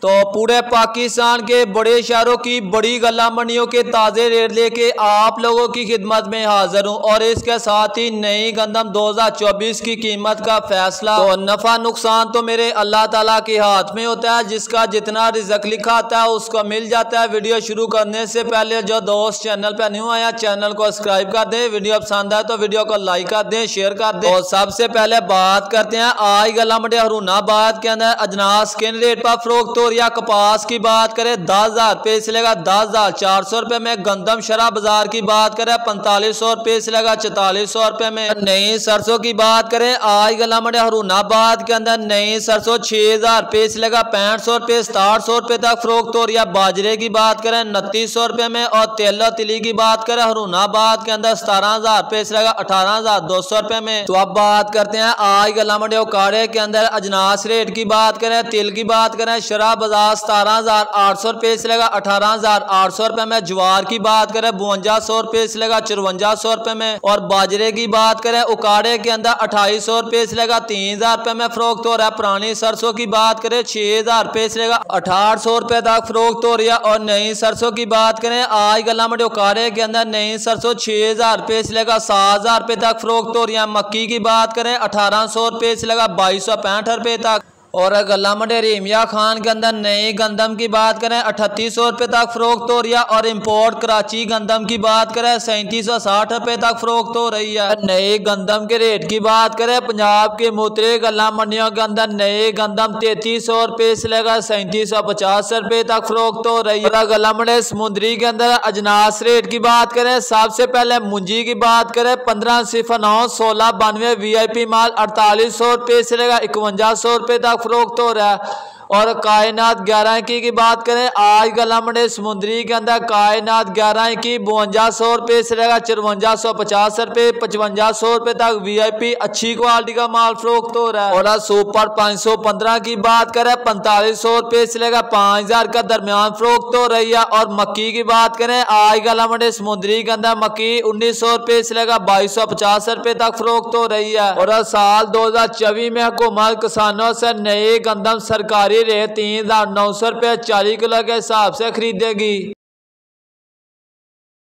तो पूरे पाकिस्तान के बड़े शहरों की बड़ी गल्ला मंडियों के ताज़े रेट लेके आप लोगों की खिदमत में हाजिर हूँ और इसके साथ ही नई गंदम 2024 की कीमत का फैसला। तो नफा नुकसान तो मेरे अल्लाह ताला के हाथ में होता है, जिसका जितना रिज़्क लिखा आता है उसको मिल जाता है। वीडियो शुरू करने से पहले जो दोस्त चैनल पर न्यू आया चैनल को सब्सक्राइब कर दें, वीडियो पसंद आए तो वीडियो को लाइक कर दें, शेयर कर दें। और सबसे पहले बात करते हैं आज गल्ला मंडी हरूनाबाद के अंदर अजनास किन रेट पर फरोख्त। या कपास की बात करें 10,000 रुपये से लेगा 10,400 रुपये में। गंदम शरा बाजार की बात करें 4500 रुपये से लेगा 4400 रुपये में। नई सरसों की बात करें आज गल्ला मंडी हरूनाबाद के अंदर नई सरसों 6,000 रुपये से लेगा 6500 रुपये 6700 रुपये तक फरोख्त। और या बाजरे की बात करें 2900 रुपये में। और तेलो तिली की बात करें हरूनाबाद के अंदर 17,000 रुपये से लेगा 18,200 रुपये में। तो अब बात करते हैं आज गल्ला मंडी उकाड़े के अंदर अजनास रेट की बात करें। तिल की बात करें शराब बाजार 17,800 रुपये से लेगा 18,800 रुपये में। ज्वार की बात करें 5200 रुपये से लेगा 5400 रुपये में। और बाजरे की बात करें उकाड़े के अंदर 2800 रुपये से लेगा 3,000 रुपये में फरोख्त हो रहा है। पुरानी सरसों की बात करें 6,000 रुपये से लेगा 1800 रुपये तक फरोख्त हो रही है। और नई सरसों की बात करें आज गल्ला मंडी उकाड़े के अंदर नई सरसों 6,000 रुपये से लेगा 7,000 रुपये तक फरोख्त हो रही है। मक्की की बात करें 1800 रुपये से लेगा 2265 रुपये तक। और गल्ला मंडी रिमिया खान के अंदर नई गंदम की बात करें 3800 रुपये तक फरोख्त हो रही है। और इम्पोर्ट कराची गंदम की बात करें 3760 रुपये तक फरोख्त हो रही है। नई गंदम के रेट की बात करें पंजाब के मुतरे गल्ला मंडियों के अंदर नई गंदम 3300 रुपये से लेकर 3750 रुपये तक फरोख्त हो रही है। गल्ला मंडी समुद्री के अंदर अजनास रेट की बात करें सबसे पहले मुंजी की बात करें 1509 1692 VIP माल 4800 रुपये से लेकर 5100 रुपये तक फरोख्त हो रहा है। और कायनात 11 की बात करें आज गल्ला मंडी समुद्री के अंदर कायनात 11 की 5200 रुपये से लेकर 5450 रुपये 5500 रुपये तक VIP अच्छी क्वालिटी का माल फरोख्त हो रहा है। और सुपर 515 की बात करें 4500 रुपये से लेकर 5000 का दरमियान फरोख्त हो रही है। और मक्की की बात करें आज गल्ला मंडी समुद्री के अंदर मक्की 1900 रुपये से लेकर 2250 रुपये तक फरोख्त हो रही है। और साल 2024 में हुकूमत किसानों से नए गंदम सरकारी रेट 3,900 रुपये 40 किलो के हिसाब से खरीदेगी।